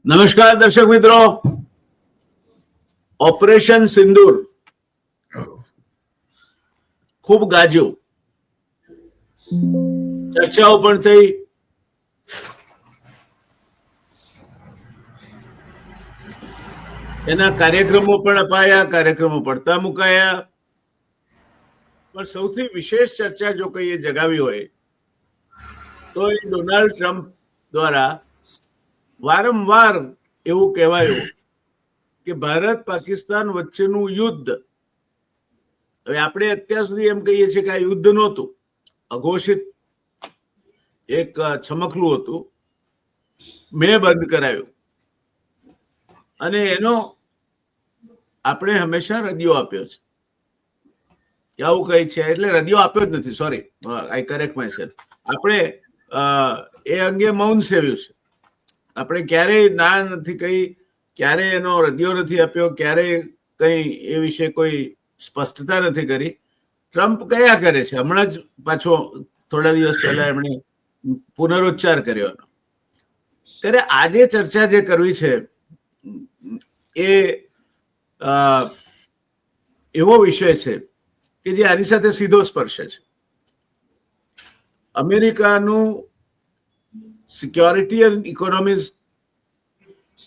નમસ્કાર દર્શક મિત્રો, ઓપરેશન સિંદૂર ખૂબ ગાજ્યું, ચર્ચાઓ પણ થઈ, એના કાર્યક્રમો પણ અપાયા, કાર્યક્રમો પડતા મુકાયા, પણ સૌથી વિશેષ ચર્ચા જો કઈ જગાવી હોય તો એ ડોનાલ્ડ ટ્રમ્પ દ્વારા વારંવાર એવું કહેવાયું કે ભારત પાકિસ્તાન વચ્ચેનું યુદ્ધ, હવે આપણે અત્યાર સુધી એમ કહીએ છીએ કે આ યુદ્ધ નહોતું, અઘોષિત એક છમકલું હતું, મેં બંધ કરાયું અને એનો આપણે હંમેશા રદિયો આપ્યો છે, આવું કઈ છે એટલે રદિયો આપ્યો જ નથી, sorry I correct my self, આપણે એ અંગે મૌન સેવ્યું છે. આપણે ક્યારેય ના નથી કહી, ક્યારેય એનો રદિયો નથી આપ્યો, ક્યારેય કઈ એ વિશે કોઈ સ્પષ્ટતા નથી કરી. ટ્રમ્પ કયા કરે છે, હમણાં જ પાછો થોડા દિવસ પહેલા એમણે પુનરોચ્ચાર કર્યો. ત્યારે આજે ચર્ચા જે કરવી છે એ એવો વિષય છે કે જે આની સાથે સીધો સ્પર્શે છે. અમેરિકાનું સિક્યોરિટી એન્ડ ઇકોનોમીઝ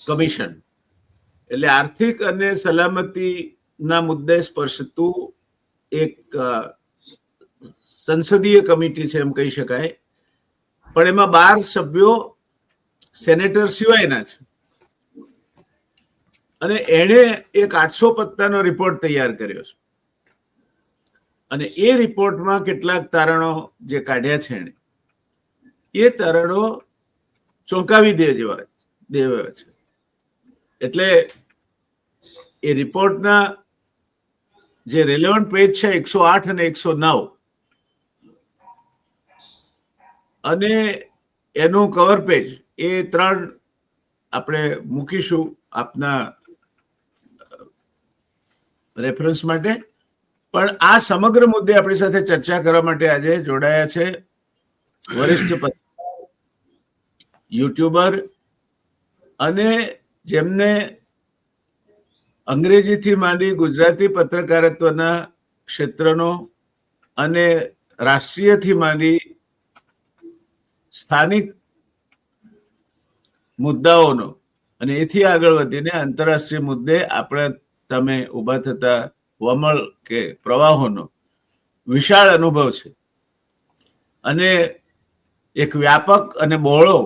કમિશન, એટલે આર્થિક અને સલામતીના મુદ્દે સ્પર્શતું એક સંસદીય કમિટી છે એમ કહી શકાય, પણ એમાં 12 સભ્યો સેનેટર સિવાયના છે અને એણે એક 800 પત્તાનો રિપોર્ટ તૈયાર કર્યો છે અને એ રિપોર્ટમાં કેટલાક તારણો જે કાઢ્યા છે એણે, એ તારણો ચોંકાવી દે જેવા છે. એટલે એ રિપોર્ટના જે રિલેવન્ટ પેજ છે 108 અને 109 અને એનું કવર પેજ, એ 3 આપણે મૂકીશું આપના રેફરન્સ માટે. પણ આ સમગ્ર મુદ્દે આપણી સાથે ચર્ચા કરવા માટે આજે જોડાયા છે વરિષ્ઠ યુટ્યુબર અને જેમને અંગ્રેજીથી માંડી ગુજરાતી પત્રકારત્વના ક્ષેત્રનો અને રાષ્ટ્રીયથી માંડી સ્થાનિક મુદ્દાઓનો અને એથી આગળ વધીને આંતરરાષ્ટ્રીય મુદ્દે આપણે તમે ઉભા થતા વમળ કે પ્રવાહોનો વિશાળ અનુભવ છે અને એક વ્યાપક અને બહોળો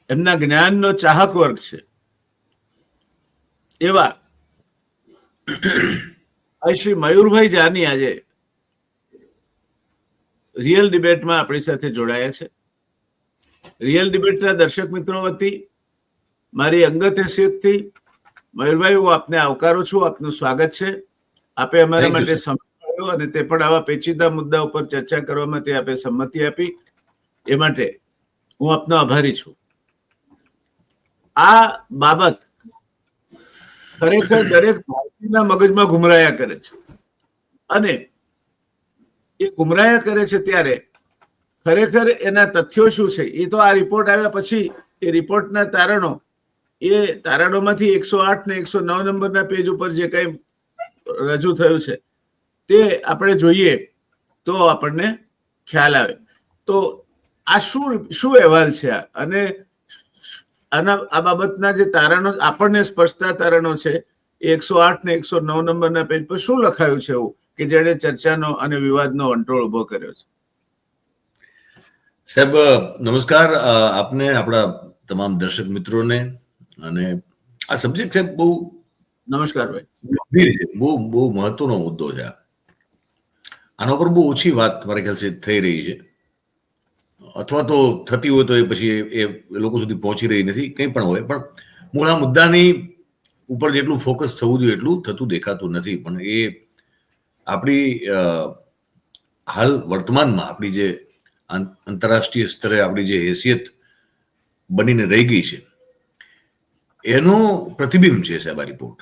એમના જ્ઞાનનો ચાહક વર્ગ છે. એવા શ્રી મયુરભાઈ જાની આજે રિયલ ડિબેટમાં આપણી સાથે જોડાયા છે. રિયલ ડિબેટના દર્શક મિત્રો વતી મારી અંગત હેસિયતથી મયુરભાઈ, હું આપને આવકારું છું, આપનું સ્વાગત છે. આપે અમારા માટે સમય આપ્યો અને તે પણ આવા પેચીદા મુદ્દા ઉપર ચર્ચા કરવા માટે આપે સંમતિ આપી, એ માટે હું આપનો આભારી છું. આ બાબત ખરેખર દરેક ભારતીયના મગજમાં ઘુમરાયા કરે છે અને એ ઘુમરાયા કરે છે ત્યારે ખરેખર એના તથ્યો શું છે એ તો આ રિપોર્ટ આવ્યા પછી એ રિપોર્ટના તારણો, એ તારણોમાંથી 108 ને 109 નંબરના પેજ ઉપર જે કંઈ રજૂ થયું છે તે આપણે જોઈએ તો આપણને ખ્યાલ આવે. તો આ શું અહેવાલ છે અને આ બાબતના જે તારણો આપણને સ્પષ્ટતા તારણો છે એ 108 ને 109 નંબરના પેજ પર શું લખાયું છે એવું કે જેણે ચર્ચાનો અને વિવાદનો વંટોળ ઉભો કર્યો છે? સાહેબ નમસ્કાર આપને, આપણા તમામ દર્શક મિત્રોને. અને આ સબ્જેક્ટ છે બહુ નમસ્કાર ભાઈ, ગંભીર છે, બહુ મહત્વનો મુદ્દો છે. આના પર બહુ ઓછી વાત મારા ખ્યાલ છે થઈ રહી છે, અથવા તો થતી હોય તો એ પછી એ લોકો સુધી પહોંચી રહી નથી, કંઈ પણ હોય. પણ મૂળ આ મુદ્દાની ઉપર જેટલું ફોકસ થવું જોઈએ એટલું થતું દેખાતું નથી. પણ એ આપણી હાલ વર્તમાનમાં આપણી જે આંતરરાષ્ટ્રીય સ્તરે આપણી જે હેસિયત બનીને રહી ગઈ છે એનો પ્રતિબિંબ છે સાહેબ આ રિપોર્ટ.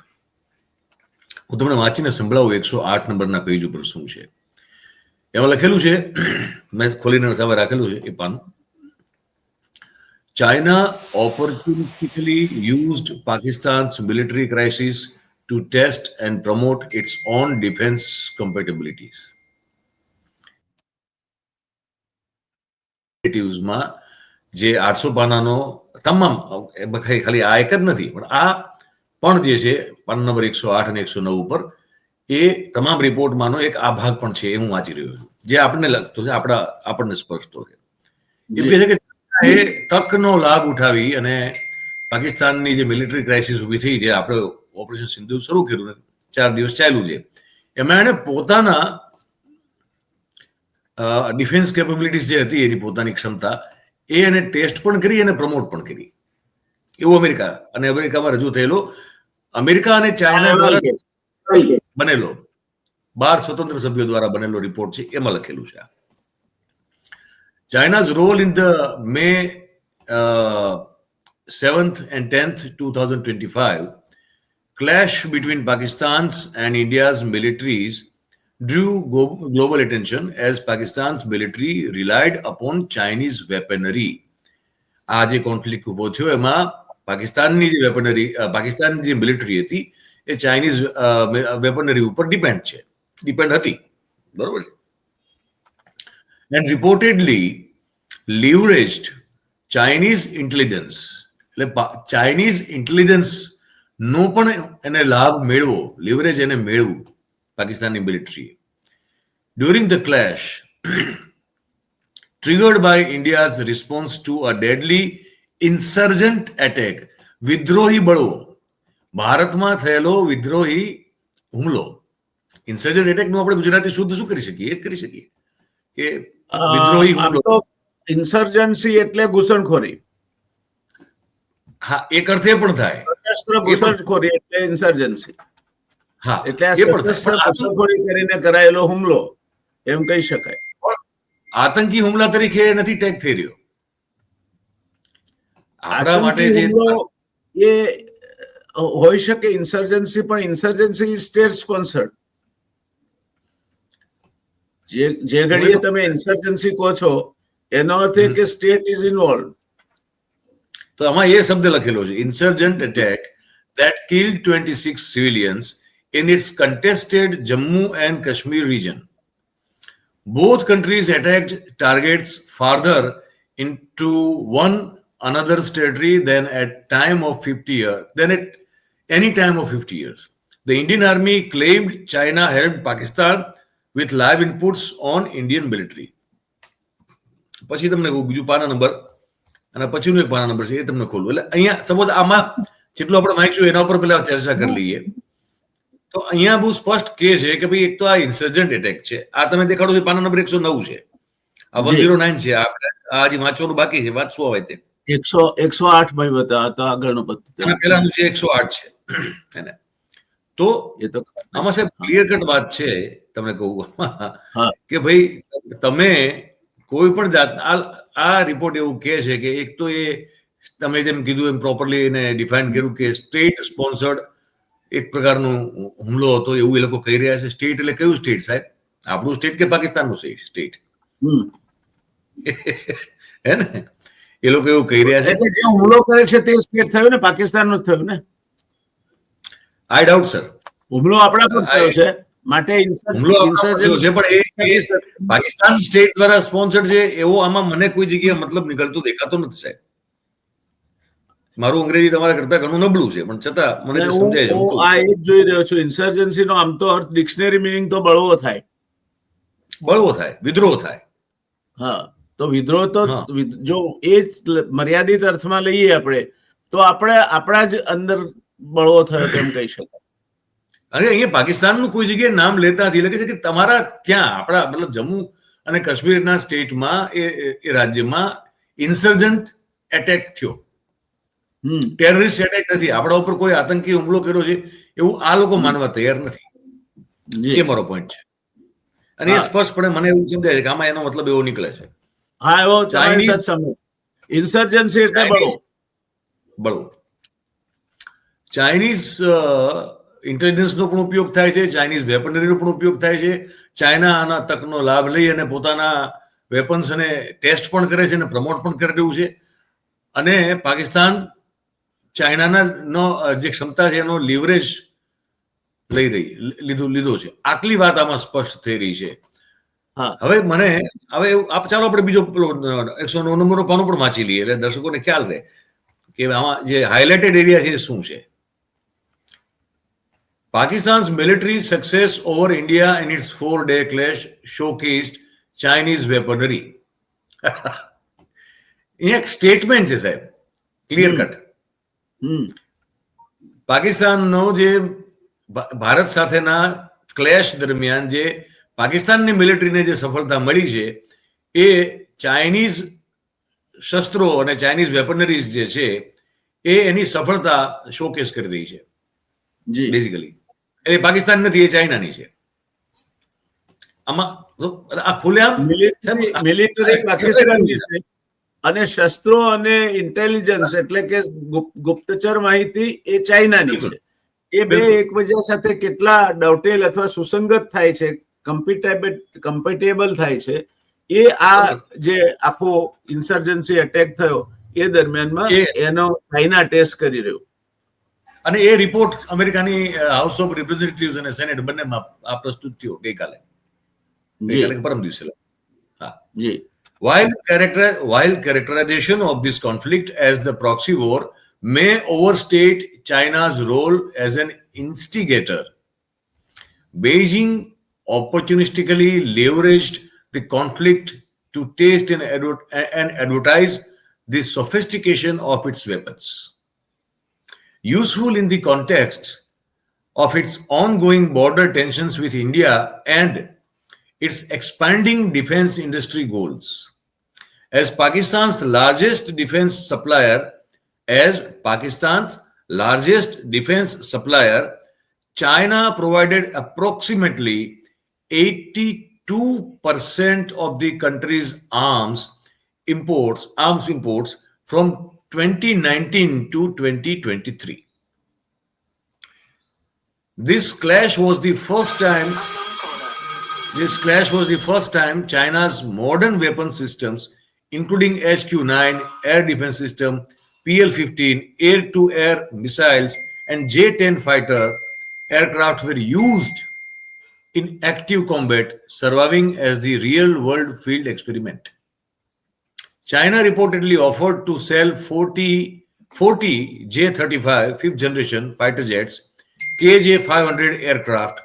હું તમને વાંચીને સંભળાવું 108 નંબરના પેજ ઉપર શું છે. એમાં લખેલું છે, મેં ખોલીને સામે રાખેલું છે એ પાનું. China opportunistically used Pakistan's military crisis to test and promote its own defense compatibilities. માં જે 800 પાનાનો તમામ ખાલી આ એક જ નથી પણ આ પણ જે છે પાના નંબર 108 અને 109 ઉપર એ તમામ રિપોર્ટમાંનો એક આ ભાગ પણ છે એ હું વાંચી રહ્યો છું જે આપણને લાગતો છે આપણને સ્પષ્ટ છે એ કહે છે કે એ તકનો લાભ ઉઠાવી અને પાકિસ્તાનની જે મિલિટરી ક્રાઇસિસ ઊભી થઈ છે આપણે ઓપરેશન સિંધુ શરૂ કર્યું 4 દિવસ ચાલ્યું છે એમાં એને પોતાના ડિફેન્સ કેપેબિલિટીઝ જે હતી એની પોતાની ક્ષમતા એ એને ટેસ્ટ પણ કરી અને પ્રમોટ પણ કરી એવું અમેરિકામાં રજૂ થયેલો અમેરિકા અને ચાઇના દ્વારા બનેલો 12 સ્વતંત્ર સભ્યો દ્વારા બનેલો રિપોર્ટ છે એમાં લખેલું છે China's role in the May 7th and 10th 2025 clash between Pakistan's and India's militaries drew global attention as Pakistan's military relied upon Chinese weaponry. આ જે કોન્ફ્લિક્ટ ઉભો થયો એમાં પાકિસ્તાનની જે પાકિસ્તાનની જે મિલિટરી હતી એ ચાઇનીઝ વેપનરી ઉપર ડિપેન્ડ હતી બરોબર છે and reportedly leveraged Chinese intelligence એટલે ચાઇનીઝ ઇન્ટેલિજન્સ નો પણ એને લાભ મેળવો લેવરેજ એને મેળવું પાકિસ્તાનની military during the clash triggered by India's response to a deadly insurgent attack વિદ્રોહી બળવો ભારતમાં થયેલો વિદ્રોહી હુમલો ઇન્સર્જન્ટ એટેક નું આપણે ગુજરાતી શુદ્ધ શું કરી શકીએ એ જ કરી શકીએ કે વિદ્રોહી હુમલો ઇન્સર્જન્સી એટલે ઘૂસણખોરી હા એક અર્થ એ પણ થાય સશસ્ત્ર ઘૂસણખોરી એટલે ઇન્સર્જન્સી હા એટલે આ સશસ્ત્ર ઘૂસણખોરી કરીને કરાયેલો હુમલો એમ કહી શકાય આતંકી હુમલા તરીકે નથી ટેગ થઈ રહ્યો આપણા માટે જે એ હોઈ શકે ઇન્સર્જન્સી પણ ઇન્સર્જન્સી સ્ટેટ સ્પોન્સર્ડ જે ઘડીએ તમે ઇન્સર્જન્સી કહો છો એનો અર્થ એ કે સ્ટેટ ઇઝ ઇન્વોલ્વ તો આમાં એ શબ્દ લખેલો છે ઇન્સર્જન્ટ attack that killed 26 civilians in its contested Jammu and Kashmir region. Both countries attacked targets farther into one another's territory than at any time of 50 years. The Indian Army claimed China helped Pakistan with live inputs on Indian military. પછી તમને બીજું પાના number અને પછીનું એક પાના number છે એ તમને ખોલું એટલે અહીંયા સપોઝ આમાં જેટલું આપણે વાંચ્યું એના ઉપર પહેલા ચર્ચા કરી લઈએ તો અહીંયા બહુ સ્પષ્ટ કે છે કે ભાઈ એક તો આ ઇન્સર્જન્ટ એટેક છે આ તમે દેખાડો છો પાના નંબર 109 છે આ 109 છે આપણે આ હજી વાંચવાનું બાકી છે વાંચવું આવે તે 108 ભાઈ બતા તો આગળનું બધું અને પહેલાનું જે 108 છે એને તો એ તો આમાં સાહેબ ક્લિયર કટ વાત છે તમને કહું કે ભાઈ તમે કોઈ પણ જાત આ રિપોર્ટ એવું કહે છે કે એક તો એ તમે જેમ કીધું એમ પ્રોપરલી એને ડિફાઇન કર્યું કે સ્ટેટ સ્પોન્સર્ડ એક પ્રકારનો હુમલો હતો એવું એ લોકો કહી રહ્યા છે સ્ટેટ એટલે કયું સ્ટેટ સાહેબ આપણું સ્ટેટ કે પાકિસ્તાનનું સ્ટેટ હે ને એ લોકો એવું કહી રહ્યા છે એટલે જે હુમલો કરે છે તે સ્ટેટ થયો ને પાકિસ્તાનનો થયો ને આઈ ડાઉટ સર હુમલો આપણા પર થયો છે માટે પાકિસ્તાન સ્ટેટ દ્વારા સ્પોન્સર્ડ છે એવો આમાં મને કોઈ જગ્યાએ મતલબ નીકળતો દેખાતો નથી સાહેબ મારું અંગ્રેજી તમારા કરતા ઘણું નબળું છે પણ છતાં મને સમજાય હું આ એ જ જોઈ રહ્યો છું ઇન્સર્જન્સી નો આમ તો અર્થ ડિક્શનરી મિનિંગ તો બળવો થાય વિદ્રોહ થાય હા તો વિદ્રોહ તો જો એ મર્યાદિત અર્થમાં લઈએ આપણે તો આપણે આપણા જ અંદર બળવો થયો તેમ કહી શકાય અને અહીંયા પાકિસ્તાનનું કોઈ જગ્યાએ નામ લેતા નથી લખે છે કે તમારા ત્યાં આપણા મતલબ જમ્મુ અને કાશ્મીરના સ્ટેટમાં એ રાજ્યમાં ઇન્સર્જન્ટ એટેક થયો ટેરરિસ્ટ એટેક નથી આપણા ઉપર કોઈ આતંકી હુમલો કર્યો છે એવું આ લોકો માનવા તૈયાર નથી એ મારો પોઈન્ટ છે અને એ સ્પષ્ટપણે મને એવું સમજાય છે કે આમાં એનો મતલબ એવો નીકળે છે હા એવો ચાઇનીઝ ઇન્સર્જન્સી એટલે બળવો ચાઇનીઝ ઇન્ટેલિજન્સનો પણ ઉપયોગ થાય છે ચાઇનીઝ વેપનરીનો પણ ઉપયોગ થાય છે ચાઇના આના તકનો લાભ લઈ અને પોતાના વેપન્સ અને ટેસ્ટ પણ કરે છે અને પ્રમોટ પણ કરી રહ્યું છે અને પાકિસ્તાન ચાઇનાના નો જે ક્ષમતા છે એનો લીવરેજ લીધો છે. આટલી વાત આમાં સ્પષ્ટ થઈ રહી છે. હવે ચાલો આપણે બીજો 109 નંબરનો પાનો પણ વાંચી લઈએ એટલે દર્શકોને ખ્યાલ રહે કે આમાં જે હાઇલાઇટેડ એરિયા છે એ શું છે. Pakistan's military success over India in its 4-day clash showcased Chinese weaponry. અહીંયા એક સ્ટેટમેન્ટ છે સાહેબ, ક્લિયર કટ. પાકિસ્તાનનો જે ભારત સાથેના ક્લેશ દરમિયાન જે પાકિસ્તાનની મિલિટરીને જે સફળતા મળી છે એ ચાઇનીઝ શસ્ત્રો અને ચાઇનીઝ વેપનરીઝ જે છે એ એની સફળતા શોકેસ કરી રહી છે. બેઝિકલી એ પાકિસ્તાન નથી, એ ચાઇનાની છે. આમાં આ ખુલ્લેઆમ મિલિટરી પાકિસ્તાનની છે અને શસ્ત્રો અને ઇન્ટેલિજન્સ એટલે કે ગુપ્તચર માહિતી એ ચાઇનાની છે. એ બે એકબીજા સાથે કેટલા ડવટેલ અથવા સુસંગત થાય છે, કમ્પેટેબલ થાય છે, એ આ જે આખો ઇન્સર્જન્સી એટેક થયો એ દરમિયાનમાં એનો ચાઇના ટેસ્ટ કરી રહ્યું. અને એ રિપોર્ટ અમેરિકાની હાઉસ ઓફ રિપ્રેઝેન્ટેટિવ્સ અને સેનેટ બંનેમાં આ પ્રસ્તુત થયો ગઈકાલે પરમ દિવસે. While characterization of this conflict as the proxy war may overstate China's role as an instigator, Beijing opportunistically leveraged the conflict to test and advertise the sophistication of its weapons. Useful in the context of its ongoing border tensions with India and its expanding defense industry goals. As Pakistan's largest defense supplier, China provided approximately 82% of the country's arms imports from 2019 to 2023. This clash was the first time China's modern weapon systems, including HQ-9 air defense system, PL-15 air-to-air missiles, and J-10 fighter aircraft were used in active combat, surviving as the real-world field experiment. China reportedly offered to sell 40 J-35 fifth-generation fighter jets, KJ-500 aircraft,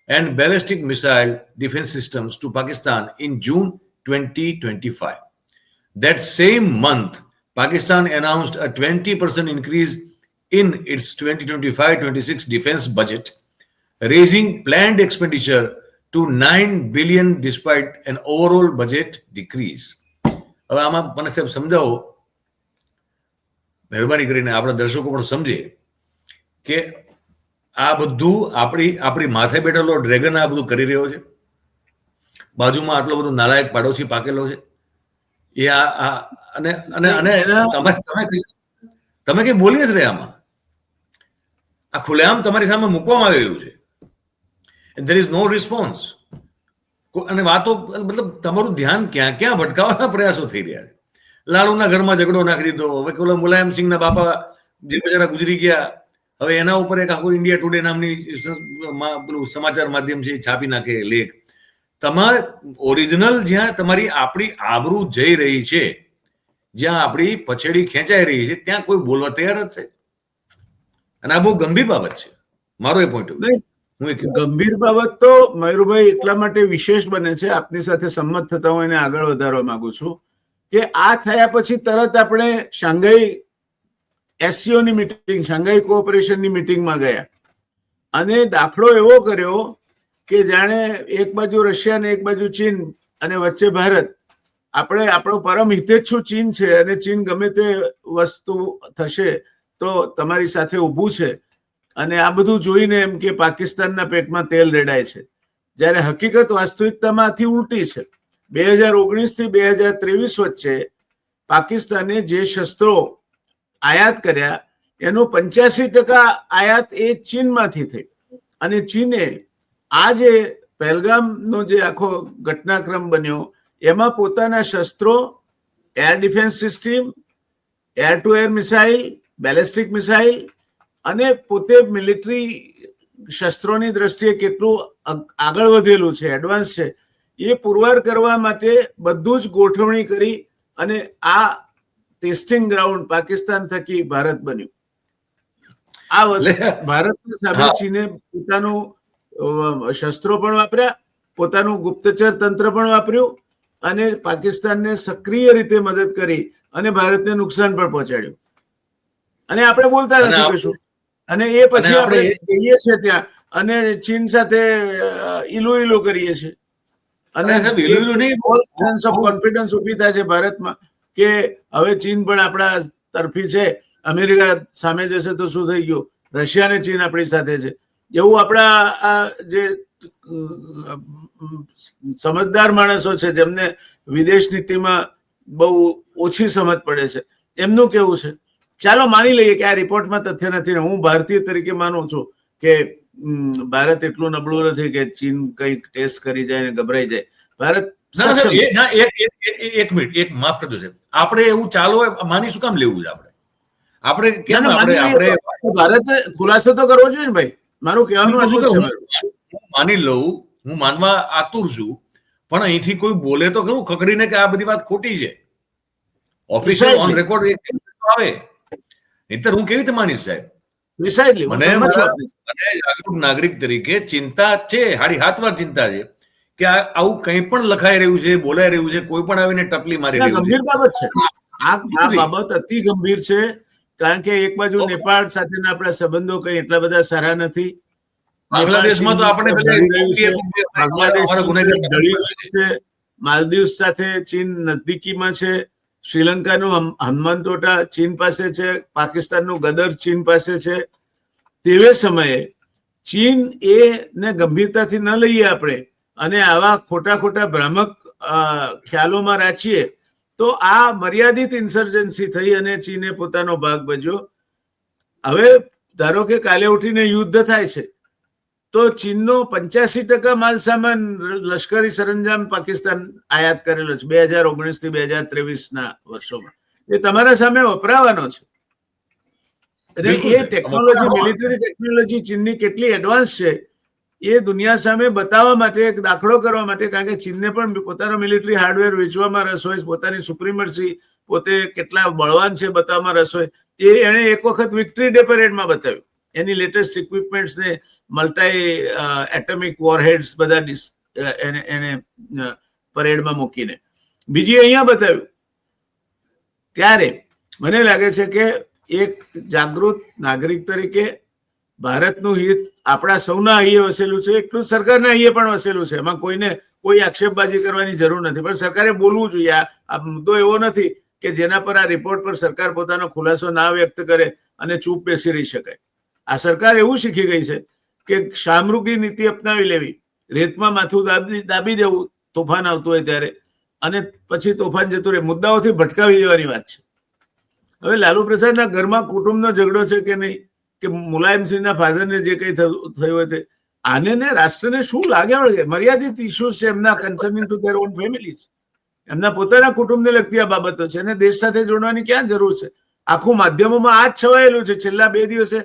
and ballistic missile defense systems to Pakistan in June 2025. That same month, Pakistan announced a 20% increase in its 2025-26 defense budget, raising planned expenditure to 9 billion despite an overall budget decrease. હવે આમાં મને સાહેબ સમજાવો, મહેરબાની કરીને આપણા દર્શકો પણ સમજે કે આ બધું આપણી માથે બેઠેલો ડ્રેગન આ બધું કરી રહ્યો છે, બાજુમાં આટલો બધો નાલાયક પાડોશી પાકેલો છે. એ તમે કઈ બોલી જ રહ્યા આમાં, આ ખુલ્લેઆમ તમારી સામે મૂકવામાં આવી રહ્યું છે. there is no response. અને વાતો મતલબ તમારું ધ્યાન ક્યાં ક્યાં ભટકાવવાના પ્રયાસો થઈ રહ્યા છે. લાલુના ઘરમાં ઝઘડો નાખી દીધો, હવે પેલો મુલાયમ સિંહના બાપા જે બિચારા ગુજરી ગયા, હવે એના ઉપર એક આખું ઇન્ડિયા ટુડે નામની પેલું સમાચાર માધ્યમ છે છાપી નાખે લેખ. તમારે ઓરિજિનલ જ્યાં તમારી આપણી આબરૂ જઈ રહી છે, જ્યાં આપણી પછેડી ખેંચાઈ રહી છે, ત્યાં કોઈ બોલવા તૈયાર જ છે. અને આ બહુ ગંભીર બાબત છે, મારો એ પોઈન્ટ. ગંભીર બાબત તો મયુરભાઈ એટલા માટે વિશેષ બને છે, આપની સાથે સંમત થતા હું એને આગળ વધારવા માંગુ છું કે આ થયા પછી તરત આપણે શાંઘાઈ એસસીઓની મિટિંગ, શાંઘાઈ કોઓપરેશનની મિટિંગમાં ગયા અને દાખલો એવો કર્યો કે જાણે એક બાજુ રશિયા ને એક બાજુ ચીન અને વચ્ચે ભારત. આપણે આપણો પરમ હિતેચ્છુ ચીન છે અને ચીન ગમે તે વસ્તુ થશે તો તમારી સાથે ઊભું છે. અને આ બધું જોઈને એમ કે પાકિસ્તાનના પેટમાં તેલ રેડાય છે, જ્યારે હકીકત વાસ્તવિકતામાંથી ઉલટી છે. 2019 થી 2023 વચ્ચે પાકિસ્તાને જે શસ્ત્રો આયાત કર્યા એનો 85% આયાત એ ચીનમાંથી થઈ. અને ચીને આ જે પહેલગામનો જે આખો ઘટનાક્રમ બન્યો એમાં પોતાના શસ્ત્રો, air defence system, air two air missile, ballistic missile અને પોતે મિલિટરી શસ્ત્રોની દ્રષ્ટિએ કેટલું આગળ વધેલું છે, એડવાન્સ છે, એ પુરવાર કરવા માટે બધું જ ગોઠવણી કરી અને આ ટેસ્ટિંગ ગ્રાઉન્ડ પાકિસ્તાન થકી ભારત બન્યું. આ ભારતની સામે ચીને પોતાનું શસ્ત્રો પણ વાપર્યા, પોતાનું ગુપ્તચર તંત્ર પણ વાપર્યું અને પાકિસ્તાનને સક્રિય રીતે મદદ કરી અને ભારતને નુકસાન પણ પહોંચાડ્યું. અને આપણે બોલતા નથી કશું. અને એ પછી આપણે જઈએ છીએ ત્યાં અને ચીન સાથે ઈલું કરીએ છીએ અને કોન્ફિડન્સ ઉભી થાય છે ભારતમાં કે હવે ચીન પણ આપણા તરફી છે. અમેરિકા સામે જશે તો શું થઈ ગયું, રશિયા ને ચીન આપણી સાથે છે, એવું આપણા આ જે સમજદાર માણસો છે જેમને વિદેશ નીતિમાં બહુ ઓછી સમજ પડે છે, એમનું કેવું છે. ચાલો માની લઈએ કે આ રિપોર્ટમાં તથ્ય નથી. હું ભારતીય તરીકે માનું છું કે ભારત એટલું નબળું નથી કે ચીન કંઈક ટેસ્ટ કરી જાય ને ગભરાઈ જાય. ભારત એક મિનિટ, એક માફ કરજો સાહેબ, આપણે એવું ચાલો માની શું કામ લેવું છે? આપણે કેમ આપણે ભારત ખુલાસો તો કરવો જોઈએ ને ભાઈ. મારું કહેવાનું હું માની લઉં, હું માનવા આતુર છું, પણ અહીંથી કોઈ બોલે તો ખરું ખકડીને કે આ બધી વાત ખોટી છે. ઓફિશિયલ ઓન રેકોર્ડ આવે નહીતર હું કેવી રીતે માનીશ સાહેબ? મને જાગૃત નાગરિક તરીકે ચિંતા છે, હાડી હાથ વાર ચિંતા છે કે આવું કંઈ પણ લખાઈ રહ્યું છે, બોલાઈ રહ્યું છે, કોઈ પણ આવીને ટપલી મારી રહ્યું છે. ગંભીર બાબત છે. આ બાબત અતિ ગંભીર છે, કારણ કે એક બાજુ નેપાળ સાથેના આપણા સંબંધો કઈ એટલા બધા સારા નથી. બાંગ્લાદેશમાં તો આપણે માલદીવ સાથે ચીન નજદીકીમાં છે, શ્રીલંકાનું હનુમાનટોટા ચીન પાસે છે, પાકિસ્તાનનું ગદર ચીન પાસે છે. તેવે સમયે ચીન ને ગંભીરતાથી ન લઈએ આપણે અને આવા ખોટા ભ્રામક ખ્યાલોમાં રાખીએ તો આ મર્યાદિત ઇન્સર્જન્સી થઈ અને ચીને પોતાનો ભાગ ભજ્યો. હવે ધારો કે કાલે ઉઠીને યુદ્ધ થાય છે તો ચીનનો 85% માલ સામાન લશ્કરી સરંજામ પાકિસ્તાન આયાત કરેલો છે 2019 થી 2023 વર્ષોમાં. એ તમારા સામે વપરાવાનો છે. અને એ ટેકનોલોજી, મિલિટરી ટેકનોલોજી ચીનની કેટલી એડવાન્સ છે એ દુનિયા સામે બતાવવા માટે, એક દાખલો કરવા માટે, કારણ કે ચીનને પણ પોતાનો મિલિટરી હાર્ડવેર વેચવામાં રસ હોય, પોતાની સુપ્રીમસી, પોતે કેટલા બળવાન છે બતાવવામાં રસ હોય. એને એક વખત વિક્ટરી ડે પરેડમાં બતાવ્યું, એની લેટેસ્ટ ઇક્વિપમેન્ટ્સ ને મલ્ટી એટમિક વોરહેડ્સ બધા એને પરેડમાં મૂકીને. બીજી અહીંયા બતાવ્યું. ત્યારે મને લાગે છે કે એક જાગૃત નાગરિક તરીકે ભારતનું હિત આપણા સૌના અહીંયા વસેલું છે, એટલું સરકારના અહીંયા પણ વસેલું છે. એમાં કોઈને કોઈ આક્ષેપબાજી કરવાની જરૂર નથી, પણ સરકારે બોલવું જોઈએ. આ મુદ્દો એવો નથી કે જેના પર આ રિપોર્ટ પર સરકાર પોતાનો ખુલાસો ના વ્યક્ત કરે અને ચૂપ બેસી રહી શકાય. આ સરકાર એવું શીખી ગઈ છે કે શામરૂગી નીતિ અપનાવી લેવી, રેતમાં માથું દાબી દેવું તોફાન આવતું હોય ત્યારે, અને પછી તોફાન જતું રહે. મુદ્દાઓથી ભટકાવી દેવાની વાત છે. હવે લાલુ પ્રસાદના ઘરમાં કુટુંબનો ઝઘડો છે કે નહીં, કે મુલાયમસિંહના ફાધરને જે કંઈ થયું હોય તે, આને ને રાષ્ટ્રને શું લાગે? મર્યાદિત ઇસ્યુઝ છે એમના, concerning to their own families. એમના પોતાના કુટુંબને લગતી આ બાબતો છે અને દેશ સાથે જોડવાની ક્યાં જરૂર છે? આખું માધ્યમોમાં આ જ છવાયેલું છે. છેલ્લા 2 દિવસે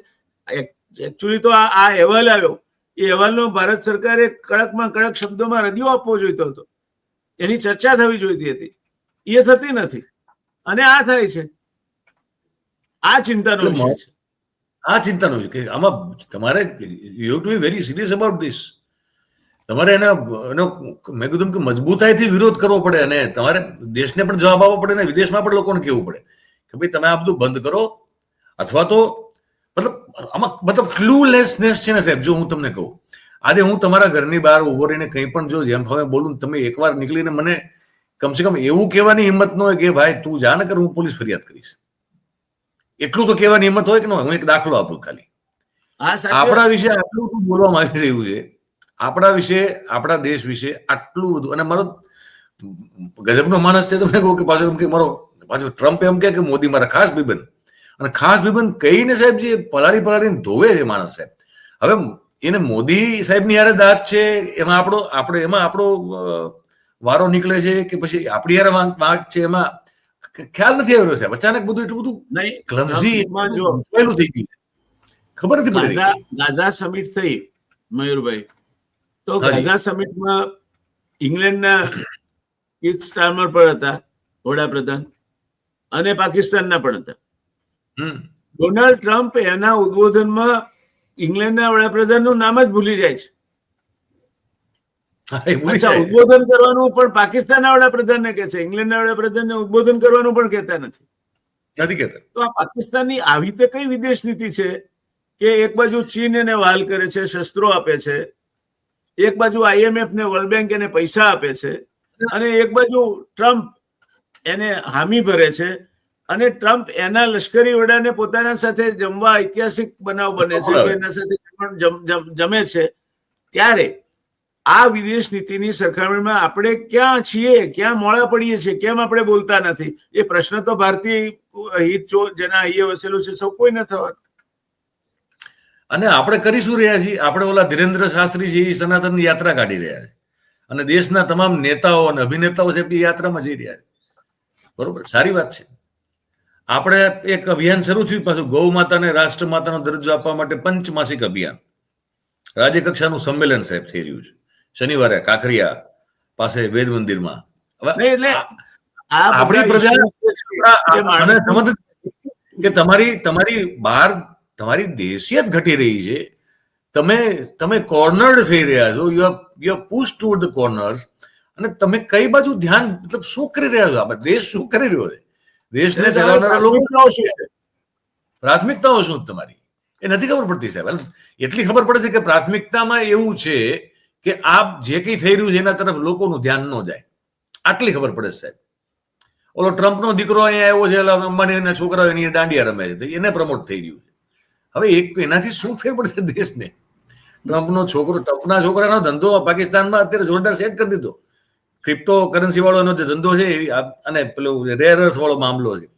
એકચ્યુઅલી તો આ અહેવાલ આવ્યો, એ અહેવાલનો ભારત સરકારે કડકમાં કડક શબ્દોમાં રદિયો આપવો જોઈતો હતો, એની ચર્ચા થવી જોઈતી હતી. એ થતી નથી અને આ થાય છે. આ ચિંતાનો વિષય છે. આ ચિંતાનો છે કે આમાં તમારે you have to be very serious about this. તમારે એનો મેં કીધું કે મજબૂતાઈથી વિરોધ કરવો પડે અને તમારે દેશને પણ જવાબ આપવો પડે અને વિદેશમાં પણ લોકોને કહેવું પડે કે ભાઈ તમે આ બધું બંધ કરો. અથવા તો મતલબ ક્લુલેસનેસ છે ને સાહેબ. જો હું તમને કહું, આજે હું તમારા ઘરની બહાર ઉભો રહીને કંઈ પણ જો જેમ હવે બોલું, તમે એકવાર નીકળીને મને કમસે કમ એવું કહેવાની હિંમત ન હોય કે ભાઈ તું જા ને કર, હું પોલીસ ફરિયાદ કરીશ. એટલું તો કહેવાની હિંમત હોય કે ન હોય? હું એક દાખલો આપું ખાલી. આપણા વિશે આટલું બધું બોલવામાં આવી રહ્યું છે, આપણા વિશે, આપણા દેશ વિશે આટલું બધું. અને મારો ગજબનો માણસ છે, તમને કહું કે પાછો એમ કે મારો પાછો ટ્રમ્પ એમ કે મોદી મારા ખાસ ભાઈબંધ, અને ખાસ ભાઈબંધ કહીને સાહેબ જે પલાળીને ધોવે છે માણસ સાહેબ. હવે એને મોદી સાહેબની યારે દાંત છે, એમાં આપણો વારો નીકળે છે કે પછી આપણી યારે વાંક છે, એમાં ખ્યાલ નથી આવ્યો સાહેબ. અચાનક બધું એટલું બધું નહીં, ક્લમઝી ટ્રમ્પમાં જો થઈ ગયું, ખબર નથી પડી. ગાઝા સમિટ થઈ મયુરભાઈ, તો હાજી. ગાઝા સમિટમાં ઇંગ્લેન્ડના કીથ સ્ટાર્મર પણ હતા વડાપ્રધાન, અને પાકિસ્તાનના પણ હતા. ડોનાલ્ડ ટ્રમ્પ એના ઉદ્બોધનમાં ઇંગ્લેન્ડના વડાપ્રધાનનું નામ જ ભૂલી જાય છે. અચ્છા, ઉદ્બોધન કરવાનું પણ પાકિસ્તાનના વડાપ્રધાનને કહે છે, ઇંગ્લેન્ડના વડાપ્રધાનને ઉદ્બોધન કરવાનું પણ કહેતા નથી. તો આ પાકિસ્તાનની આવી રીતે કઈ વિદેશ નીતિ છે કે એક બાજુ ચીન એને વાલ કરે છે, શસ્ત્રો આપે છે, એક બાજુ IMF ને વર્લ્ડ બેંક એને પૈસા આપે છે, અને એક બાજુ ટ્રમ્પ એને હામી ભરે છે, અને ટ્રમ્પ એના લશ્કરી વડાને પોતાના સાથે જમવા ઐતિહાસિક બનાવ બને છે કે એના સાથે જમે છે. ત્યારે આ વિદેશ નીતિની સરખામણીમાં આપણે ક્યાં છીએ, ક્યાં મોડા પડીએ છીએ, કેમ આપણે બોલતા નથી? એ પ્રશ્ન તો ભારતીય હિત જેના અહીંયા વસેલું છે સૌ કોઈ ન થવાનું. અને આપણે કરીશું રહ્યા છીએ. આપણે ઓલા ધીરેન્દ્ર શાસ્ત્રી છે એ સનાતન યાત્રા કાઢી રહ્યા છે, અને દેશના તમામ નેતાઓ અને અભિનેતાઓ છે એ યાત્રામાં જઈ રહ્યા છે. બરોબર, સારી વાત છે. આપણે એક અભિયાન શરૂ થયું પાછું, ગૌ માતાને રાષ્ટ્ર માતાનો દરજ્જો આપવા માટે પંચમાસિક અભિયાન, રાજ્ય કક્ષાનું સંમેલન સાહેબ થઈ રહ્યું છે શનિવારે કાંકરિયા પાસે વેદ મંદિરમાં. એટલે આપણી પ્રજા કે તમારી બહાર તમારી દેશિયત ઘટી રહી છે. તમે કોર્નર્ડ થઈ રહ્યા છો, you are push toward the corners. અને તમે કઈ બાજુ ધ્યાન, મતલબ શું કરી રહ્યા છો? આપણે દેશ શું કરી રહ્યો છે? દેશને ચલાવનારા લોકો પ્રાથમિકતાઓ શું તમારી એ નથી ખબર પડતી સાહેબ. એટલી ખબર પડે છે કે પ્રાથમિકતામાં એવું છે કે આપ જે કંઈ થઈ રહ્યું છે એના તરફ લોકોનું ધ્યાન ન જાય, આટલી ખબર પડે છે સાહેબ. ઓલો ટ્રમ્પનો દીકરો અહીંયા આવ્યો છે, અંબાણીના છોકરાઓ એની દાંડિયા રમે છે, એને પ્રમોટ થઈ રહ્યું છે. હવે એનાથી શું ફેર પડશે દેશને? ટ્રમ્પના છોકરાનો ધંધો પાકિસ્તાનમાં અત્યારે જોરદાર સેટ કરી દીધો. ક્રિપ્ટો કરન્સી વાળો એનો જે ધંધો છે, અને પેલો રેર અર્થ વાળો મામલો છે,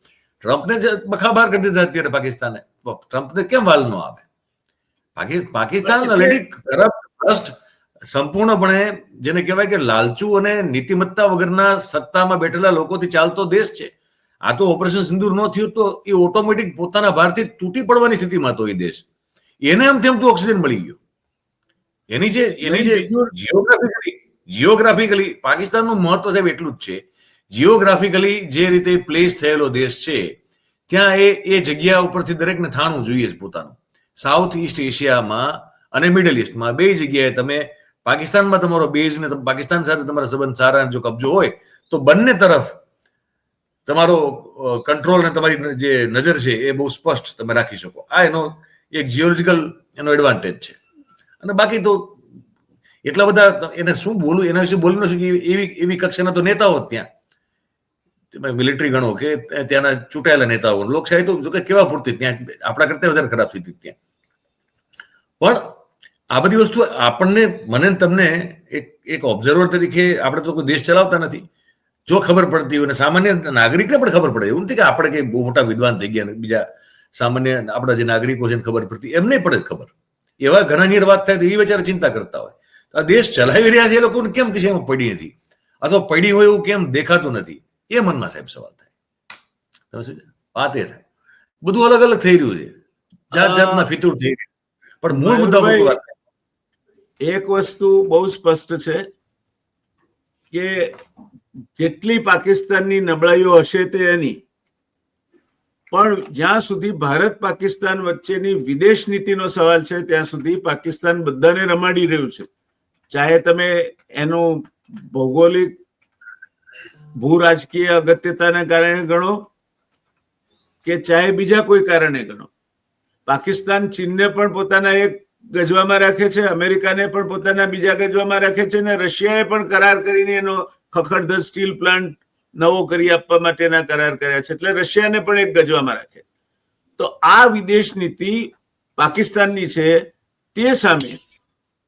ટ્રમ્પને જ બખાબાર કરી દીધા અત્યારે પાકિસ્તાને. ટ્રમ્પને કેમ વાલ ન આવે? પાકિસ્તાન ઓલરેડી કરપ્ટ, સંપૂર્ણપણે જેને કહેવાય કે લાલચુ અને નીતિમત્તા વગરના સત્તામાં બેઠેલા લોકોથી ચાલતો દેશ છે. આ તો ઓપરેશન સિંદૂર ન થયું તો એ ઓટોમેટિક પોતાના ભારથી તૂટી પડવાની સ્થિતિમાં હતો એ દેશ. એને આમ તેમ તો ઓક્સિજન મળી ગયો. એની જે જીઓગ્રાફિકલી પાકિસ્તાનનું મહત્વ સાહેબ એટલું જ છે. જીઓગ્રાફિકલી જે રીતે પ્લેસ થયેલો દેશ છે, ત્યાં એ જગ્યા ઉપરથી દરેકને થાણવું જોઈએ પોતાનું. સાઉથ ઈસ્ટ એશિયામાં અને મિડલ ઇસ્ટમાં બે જગ્યાએ તમે પાકિસ્તાનમાં તમારો બેઝ ને પાકિસ્તાન સાથે તમારા સંબંધ સારા જો કબજો હોય તો બંને તરફ તમારો કંટ્રોલ ને તમારી જે નજર છે એ બહુ સ્પષ્ટ તમે રાખી શકો. આ એનો એક જીઓલોજીકલ એનો એડવાન્ટેજ છે. અને બાકી તો એટલા બધા એને શું બોલું, એના વિશે બોલી ન શકીએ એવી કક્ષાના તો નેતાઓ ત્યાં મિલિટરી ગણો કે ત્યાંના ચૂંટાયેલા નેતાઓ. લોકશાહી તો જો કે કેવા પૂરતી ત્યાં આપણા કરતા વધારે ખરાબ સ્થિતિ ત્યાં. પણ આ બધી વસ્તુ આપણને, મને તમને એક ઓબ્ઝર્વર તરીકે, આપણે તો કોઈ દેશ ચલાવતા નથી, જો ખબર પડતી હોય ને સામાન્ય નાગરિકને પણ ખબર પડે, એવું નથી કે આપણે કઈ બહુ મોટા વિદ્વાન થઈ ગયા, બીજા સામાન્ય આપણા જે નાગરિકો છે ખબર પડતી, એમને પડે ખબર. એવા ઘણા વાત થાય તો એ વિચાર ચિંતા કરતા હોય. આ દેશ ચલાવી રહ્યા છે એ લોકોને કેમ કે એમાં પડી નથી, અથવા પડી હોય એવું કેમ દેખાતું નથી, એ મનમાં સાહેબ સવાલ થાય. વાત એ થાય બધું અલગ અલગ થઈ રહ્યું છે, જાત જાતના ફિતુર થઈ રહ્યું. પણ મૂળ મુદ્દા એક વસ્તુ બહુ સ્પષ્ટ છે કે જેટલી પાકિસ્તાનની નબળાઈઓ હશે તે એની, પણ જ્યાં સુધી ભારત પાકિસ્તાન વચ્ચેની વિદેશ નીતિનો સવાલ છે ત્યાં સુધી પાકિસ્તાન બધાને રમાડી રહ્યું છે. ચાહે તમે એનું ભૌગોલિક ભૂ રાજકીય અગત્યતાના કારણે ગણો કે ચાહે બીજા કોઈ કારણે ગણો. પાકિસ્તાન ચીનને પણ પોતાના એક ગજવામાં રાખે છે, અમેરિકાને પણ પોતાના બીજા ગજવામાં રાખે છે, અને રશિયાએ પણ કરાર કરીને એનો ખખડધજ સ્ટીલ પ્લાન્ટ નવો કરી આપવા માટેના કરાર કર્યા છે. એટલે રશિયાને પણ એક ગજવામાં રાખે. તો આ વિદેશ નીતિ પાકિસ્તાનની છે. તે સામે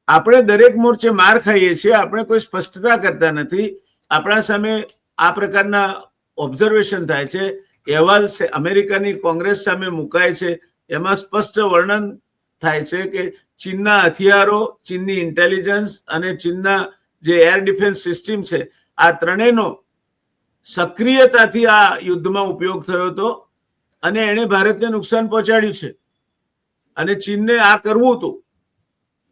આપણે દરેક મોરચે માર ખાઈએ છીએ, આપણે કોઈ સ્પષ્ટતા કરતા નથી. આપણા સામે આ પ્રકારના ઓબ્ઝર્વેશન થાય છે, અહેવાલ અમેરિકાની કોંગ્રેસ સામે મુકાય છે, એમાં સ્પષ્ટ વર્ણન થાય છે કે ચીનના હથિયારો, ચીનની ઇન્ટેલિજન્સ અને ચીનના જે એર ડિફેન્સ સિસ્ટમ છે, આ ત્રણેયનો સક્રિયતાથી આ યુદ્ધમાં ઉપયોગ થયો હતો અને એણે ભારતને નુકસાન પહોંચાડ્યું છે. અને ચીનને આ કરવું હતું,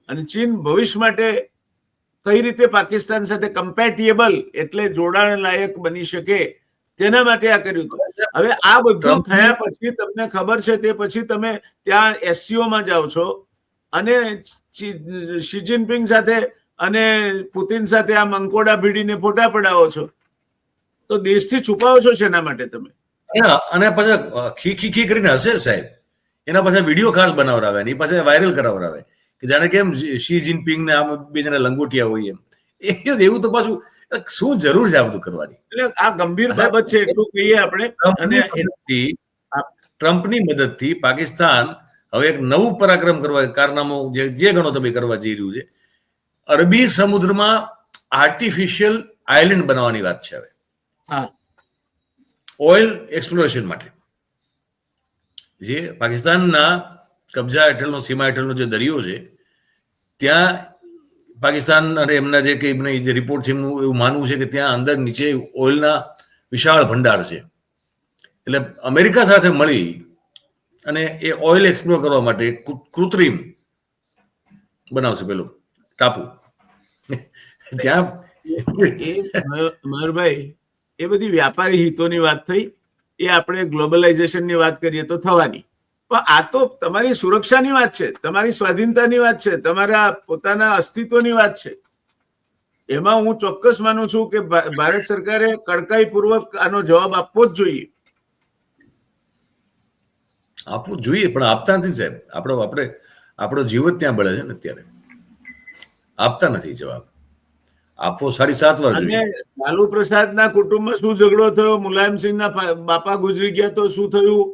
અને ચીન ભવિષ્ય માટે કઈ રીતે પાકિસ્તાન સાથે કમ્પેટિબલ એટલે જોડાણ લાયક બની શકે તેના માટે આ કર્યું હતું. હવે આ બધું થયા પછી તમને ખબર છે, તે પછી તમે ત્યાં એસસીઓમાં જાઓ છો અને શી જિનપિંગ સાથે અને પુતિન સાથે આ મંકોડા ભીડીને ફોટા પડાવો છો, તો દેશથી છુપાવો છો શેના માટે તમે? અને પાછા ખી કરીને હશે સાહેબ, એના પાછા વિડીયો ખાસ બનાવરાવે, એની પાસે વાયરલ કરાવરાવે કે જાણે કેમ શી જિનપિંગ ને આમ બીજાને લંગોટિયા હોય એમ. એવું તો પાછું શું જરૂર છે આ બધું કરવાની? એટલે આ ગંભીર બાબત છે, એટલું કહીએ આપણે. અને ટ્રમ્પની મદદથી પાકિસ્તાન હવે એક નવું પરાક્રમ કરવા, કારનામું જે ગણો તમે કરવા જઈ રહ્યું છે. અરબી સમુદ્રમાં આર્ટિફિશિયલ આઇલેન્ડ બનાવવાની વાત છે હવે, ઓઇલ એક્સપ્લોરેશન માટે. જે પાકિસ્તાનના કબજા હેઠળનો, સીમા હેઠળનો જે દરિયો છે, ત્યાં પાકિસ્તાન અને એમના જે કંઈ જે રિપોર્ટ છે એમનું એવું માનવું છે કે ત્યાં અંદર નીચે ઓઇલના વિશાળ ભંડાર છે. એટલે અમેરિકા સાથે મળી અને એ ઓઇલ એક્સપ્લોર કરવા માટે કૃત્રિમ બનાવશે પેલું ટાપુ ત્યાં. મયુરભાઈ, એ બધી વ્યાપારી હિતોની વાત થઈ, એ આપણે ગ્લોબલાઇઝેશનની વાત કરીએ તો થવાની, પણ આ તો તમારી સુરક્ષાની વાત છે, તમારી સ્વાધીનતાની વાત છે, તમારા પોતાના અસ્તિત્વની વાત છે. એમાં હું ચોક્કસ માનું છું કે ભારત સરકારે કડકાઈપૂર્વક આનો જવાબ આપવો જ જોઈએ. આપવું જોઈએ, પણ આપતા નથી સાહેબ. આપણો જીવ જ ત્યાં બળે છે ને અત્યારે, આપતા નથી જવાબ. આપવો 7.5 વાર જોઈએ. લાલુ પ્રસાદના કુટુંબમાં શું ઝઘડો થયો, મુલાયમસિંહના બાપા ગુજરી ગયા તો શું થયું,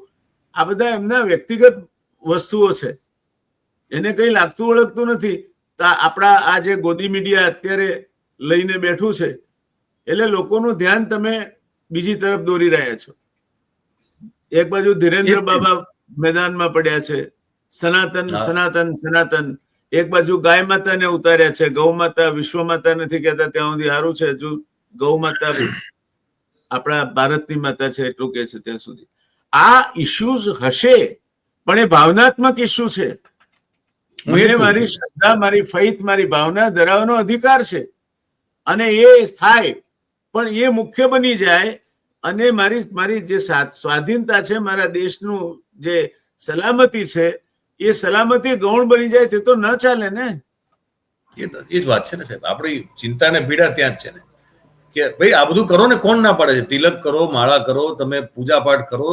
આ બધા એમના વ્યક્તિગત વસ્તુઓ છે, એને કઈ લાગતું ઓળખતું નથી. આપણા આ જે ગોદી મીડિયા અત્યારે લઈને બેઠું છે, એટલે લોકોનું ધ્યાન તમે બીજી તરફ દોરી રહ્યા છો. એક બાજુ ધીરેન્દ્ર બાબા મેદાનમાં પડ્યા છે, સનાતન સનાતન સનાતન. એક બાજુ ગાય માતાને ઉતાર્યા છે, ગૌ માતા વિશ્વ માતા નથી કહેતા, ત્યાં સુધી સારું છે. હજુ ગૌ માતા આપણા ભારતની માતા છે એટલું કે છે ત્યાં સુધી. આ ઇશ્યુઝ હશે, પણ એ ભાવનાત્મક ઇશ્યુ છે. મને મારી શ્રદ્ધા, મારી ફૈથ, મારી ભાવના ધરાવવાનો અધિકાર છે, અને એ થાય, પણ એ મુખ્ય બની જાય અને મારી જે સ્વાધીનતા છે, મારા દેશનું જે સલામતી છે, એ સલામતી ગૌણ બની જાય, તે તો ન ચાલે ને. એ જ વાત છે ને સાહેબ, આપણી ચિંતા ને પીડા ત્યાં જ છે ને કે ભાઈ આ બધું કરો ને, કોણ ના પાડે છે? તિલક કરો, માળા કરો, તમે પૂજા પાઠ કરો,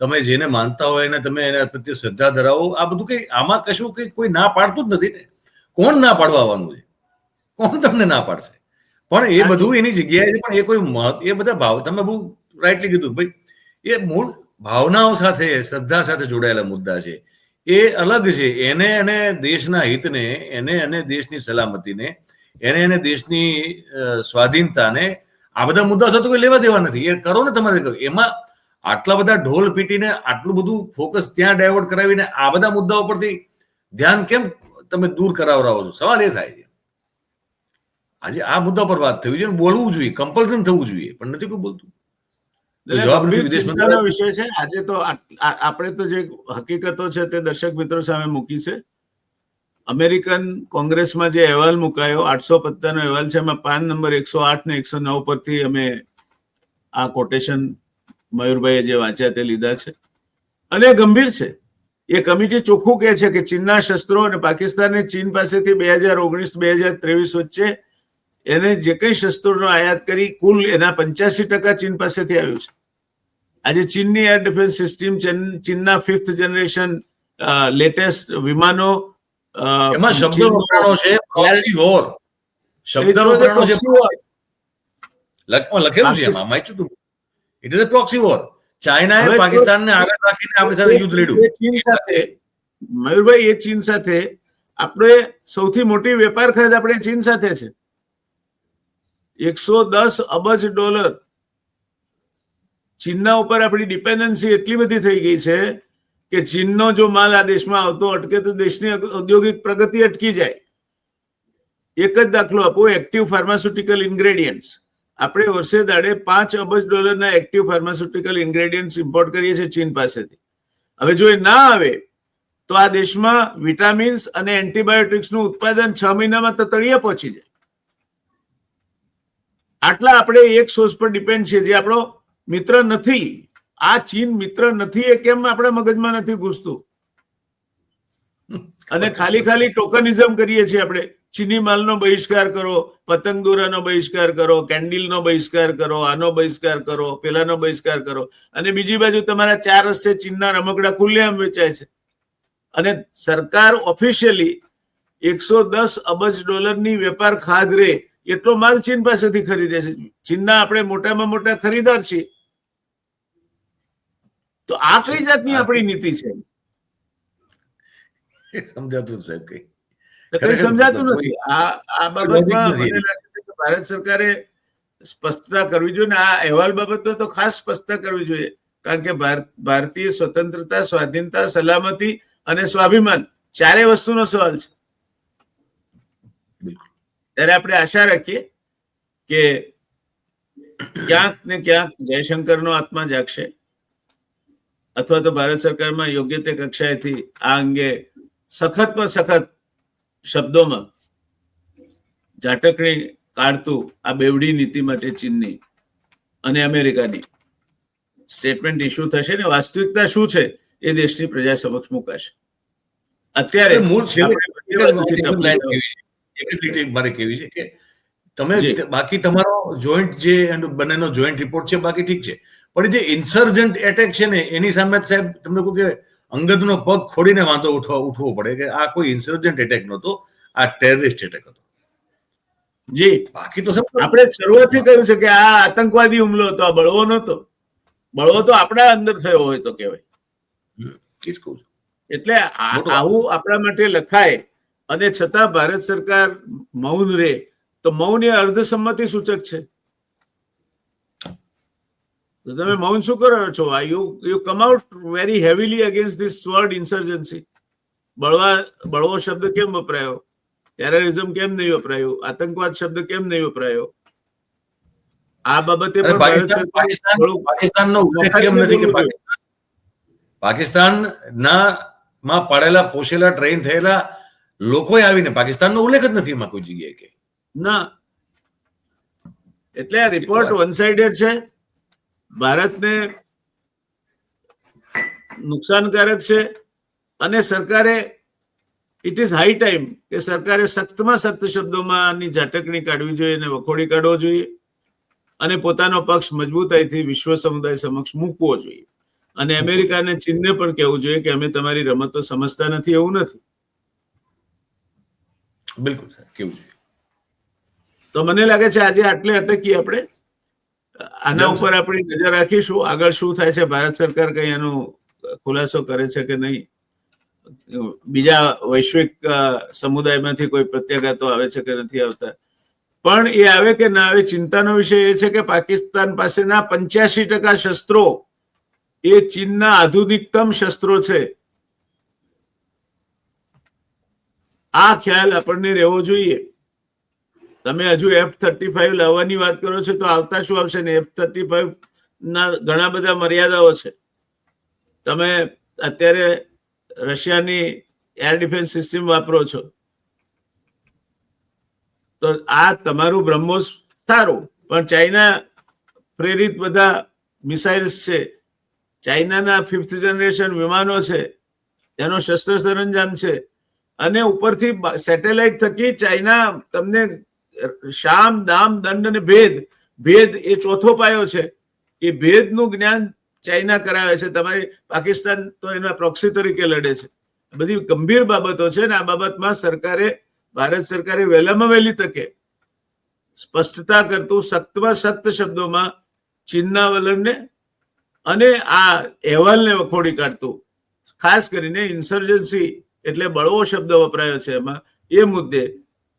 તમે જેને માનતા હોય એને તમે એના પ્રત્યે શ્રદ્ધા ધરાવો. આ બધું કઈ આમાં કશું કઈ કોઈ ના પાડતું જ નથી ને. કોણ ના પાડવા આવવાનું છે? કોણ તમને ના પાડશે? પણ એ બધું એની જગ્યાએ છે, પણ એ કોઈ એ બધા ભાવ, તમે બહુ રાઈટલી કીધું ભાઈ, એ મૂળ ભાવનાઓ સાથે, શ્રદ્ધા સાથે જોડાયેલા મુદ્દા છે. એ અલગ છે. એને અને દેશના હિતને, એને અને દેશની સલામતીને, એને અને દેશની સ્વાધીનતાને, આ બધા મુદ્દા સાથે કોઈ લેવા દેવા નથી. એ કરો ને તમારે. એમાં આટલા બધા ઢોલ પીટીને આટલું બધું ફોકસ ત્યાં ડાયવર્ટ કરાવીને આ બધા મુદ્દાઓ પરથી ધ્યાન કેમ તમે દૂર કરાવરાવો છો? સવાલ એ થાય છે. આજે આ મુદ્દા પર વાત થવી જોઈએ, બોલવું જોઈએ, કમ્પલ્સન થવું જોઈએ, પણ નથી કોઈ બોલતું. ચિંતાનો વિષય છે. આજે તો આપણે તો જે હકીકતો છે તે દર્શક મિત્રો સામે મૂકી છે. અમેરિકન કોંગ્રેસમાં જે અહેવાલ મુકાયો, 800 પત્તાનો અહેવાલ છે, એમાં પાન નંબર 108 ને 109 પરથી અમે આ કોટેશન મયુરભાઈએ જે વાંચ્યા તે લીધા છે, અને ગંભીર છે. એ કમિટી ચોખ્ખું કહે છે કે ચીનના શસ્ત્રો અને પાકિસ્તાને ચીન પાસેથી 2019-2023 વચ્ચે એને જે કઈ શસ્ત્રોનો આયાત કરી, કુલ એના 85% ચીન પાસેથી આવ્યું છે. આજે ચીનની એર ડિફેન્સ સિસ્ટમ, ચીનના 5th જનરેશન લેટેસ્ટ વિમાનો, એમાં શબ્દ વપરાણો છે પ્રોક્સી વોર. શબ્દ વપરાણો છે, લખેલું છે એમાં, વાંચ્યું તું. It is a proxy war. ચાઇનાએ પાકિસ્તાનને આગળ રાખીને આપણી સાથે યુદ્ધ લડ્યું. ચીન સાથે, મયુરભાઈ, એ ચીન સાથે આપણે સૌથી મોટી વેપાર ખરીદ આપણે ચીન સાથે છે. $110 અબજ. ચીનના ઉપર આપણી ડિપેન્ડન્સી એટલી બધી થઈ ગઈ છે કે ચીનનો જો માલ આ દેશમાં આવતો અટકે તો દેશની ઔદ્યોગિક પ્રગતિ અટકી જાય. એક જ દાખલો આપો, એક્ટિવ ફાર્માસ્યુટિકલ ઇન્ગ્રેડિયન્ટ્સ. આપણે વર્ષે દાડે $5 અબજ એક્ટિવ ફાર્માસ્યુટિકલ ઇન્ગ્રેડિયન્ટ્સ ઇમ્પોર્ટ કરીએ છીએ ચીન પાસેથી. હવે જો એ ના આવે તો આ દેશમાં વિટામિન્સ અને એન્ટીબાયોટિક્સનું ઉત્પાદન 6 મહિનામાં તળિયે પહોંચી જાય. આટલા આપણે એક સોર્સ પર ડિપેન્ડ છીએ જે આપણો મિત્ર નથી. આ ચીન મિત્ર નથી એ કેમ આપણા મગજમાં નથી ઘૂસતું? અને ખાલી ટોકનિઝમ કરીએ છીએ આપણે. ચીની માલનો બહિષ્કાર કરો, પતંગ દોરાનો બહિષ્કાર કરો, કેન્ડિલનો બહિષ્કાર કરો, આનો બહિષ્કાર કરો, પેલાનો બહિષ્કાર કરો, અને બીજી બાજુ તમારા 4 રસ્તે ચીનના રમકડા ખુલ્લેઆમ વેચાય છે. અને સરકાર ઓફિશિયલી $110 અબજ વેપાર ખાધરે એટલો માલ ચીન પાસેથી ખરીદે છે. ચીનના આપણે મોટામાં મોટા ખરીદાર છીએ. તો આ કઈ જાતની આપણી નીતિ છે? સમજાતું સાહેબ કઈ સમજાતું નથી. આ બાબતમાં મને લાગે છે કે ભારત સરકારે સ્પષ્ટતા કરવી જોઈએ. આ અહેવાલ બાબતમાં તો ખાસ સ્પષ્ટતા કરવી જોઈએ, કારણ કે ભારતીય સ્વતંત્રતા, સ્વાધીનતા, સલામતી અને સ્વાભિમાન 4 વસ્તુનો સવાલ છે. ત્યારે આપણે આશા રાખીએ કે ક્યાંક ને ક્યાંક જયશંકરનો આત્મા જાગશે, અથવા તો ભારત સરકારમાં યોગ્ય તે કક્ષાએથી આ અંગે સખતમાં સખત શબ્દોમાં ઝાટકણી કાઢતું આ બેવડી નીતિ માટે ચીનની અને અમેરિકાની સ્ટેટમેન્ટ ઇસ્યુ થશે ને વાસ્તવિકતા શું છે એ દેશની પ્રજા સમક્ષ મુકાશે. અત્યારે મારે કેવી છે કે તમે બાકી તમારો જોઈન્ટ જે બંનેનો જોઈન્ટ રિપોર્ટ છે બાકી ઠીક છે, પણ જે ઇન્સર્જન્ટ એટેક છે ને એની સામે સાહેબ તમને કહું કે અંગદનો પગ ખોડીને વાંધો ઉઠવો પડે કે આ કોઈ ઇન્સર્જન્ટ એટેક નહોતો, આ ટેરરિસ્ટ એટેક હતો. જી, બાકી તો આપણે શરૂઆતથી કહ્યું છે કે આ આતંકવાદી હુમલો હતો, આ બળવો નહોતો. બળવો તો આપણા અંદર થયો હોય તો કહેવાય. એટલે આવું આપણા માટે લખાય અને છતાં ભારત સરકાર મૌન રહે તો મૌન એ અર્ધસંમતિ સૂચક છે. તો તમે મૌન શું કરો છો? You come out very heavily against this word insurgency. બળવો શબ્દ કેમ વપરાયો? ટેરરિઝમ કેમ નહીં વપરાયું? આતંકવાદ શબ્દ કેમ નહીં વપરાયો? આ બાબતે પાકિસ્તાનનો ઉલ્લેખ કેમ નથી કે પાકિસ્તાનના માં પડેલા, પોષેલા, ટ્રેન થયેલા લોકોએ આવીને પાકિસ્તાનનો ઉલ્લેખ જ નથી એમાં કોઈ જગ્યાએ કે ના. એટલે આ રિપોર્ટ વન સાઇડેડ છે, ભારતને નુકસાનકારક છે, અને સરકારે ઇટ ઇઝ હાઈ ટાઈમ કે સરકારે સખ્તમાં સખ્ત શબ્દોમાં આની ઝાટકણી કાઢવી જોઈએ અને વખોડી કાઢવો જોઈએ અને પોતાનો પક્ષ મજબૂતાઈથી વિશ્વ સમુદાય સમક્ષ મૂકવો જોઈએ. અને અમેરિકા અને ચીનને પણ કહેવું જોઈએ કે અમે તમારી રમતો સમજતા નથી, એવું નથી. બિલકુલ સર, કેવું જોઈએ. તો મને લાગે છે આજે આટલે અટકીએ આપણે. આના ઉપર આપણી નજર રાખીશું આગળ શું થાય છે. ભારત સરકાર કઈ એનો ખુલાસો કરે છે કે નહીં, બીજા વૈશ્વિક સમુદાયમાંથી કોઈ પ્રત્યાઘાતો આવે છે કે નથી આવતા. પણ એ આવે કે ના આવે, ચિંતાનો વિષય એ છે કે પાકિસ્તાન પાસેના 85% શસ્ત્રો એ ચીનના આધુનિકતમ શસ્ત્રો છે. આ ખ્યાલ આપણને રહેવો જોઈએ. તમે હજુ F-35 લાવવાની વાત કરો છો તો આવતા શું આવશે ને? F-35 ના ઘણા બધા મર્યાદાઓ છે. તમે અત્યારે રશિયાની એર ડિફેન્સ સિસ્ટમ વાપરો છો તો આ તમારું બ્રહ્મોસ સારું, પણ ચાઇના પ્રેરિત બધા મિસાઇલ્સ છે, ચાઇનાના 5th જનરેશન વિમાનો છે, એનો શસ્ત્ર સરંજામ છે, અને ઉપરથી સેટેલાઇટ થકી ચાઇના તમને શામ, દામ, દંડ અને ભેદ એ ચોથો પાયો છે. એ ભેદનું જ્ઞાન ચાઇના કરાવે છે. તમારી પાકિસ્તાન તો એના પ્રોક્સી તરીકે લડે છે. બધી ગંભીર બાબતો છે ને આ બાબતમાં ભારત સરકારે વહેલામાં વહેલી તકે સ્પષ્ટતા કરતું સખ્તમાં સખ્ત શબ્દોમાં ચીનના વલણને અને આ અહેવાલને વખોડી કાઢતું, ખાસ કરીને ઇન્સર્જન્સી એટલે બળવો શબ્દ વપરાયો છે એમાં, એ મુદ્દે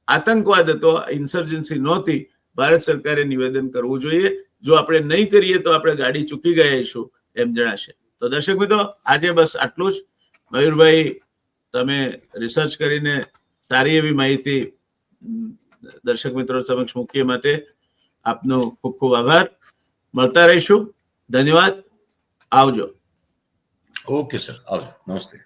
આતંકવાદ હતો, ઇન્સર્જન્સી નહોતી. ભારત સરકારે નિવેદન કરવું જોઈએ. જો આપણે નહીં કરીએ તો આપણે ગાડી ચૂકી ગયા છું એમ જણાશે. તો દર્શક મિત્રો, આજે બસ આટલું જ. મયુરભાઈ, તમે રિસર્ચ કરીને સારી એવી માહિતી દર્શક મિત્રો સમક્ષ મૂકવા માટે આપનો ખૂબ ખૂબ આભાર. મળતા રહીશું. ધન્યવાદ. આવજો. ઓકે સર, આવજો. નમસ્તે.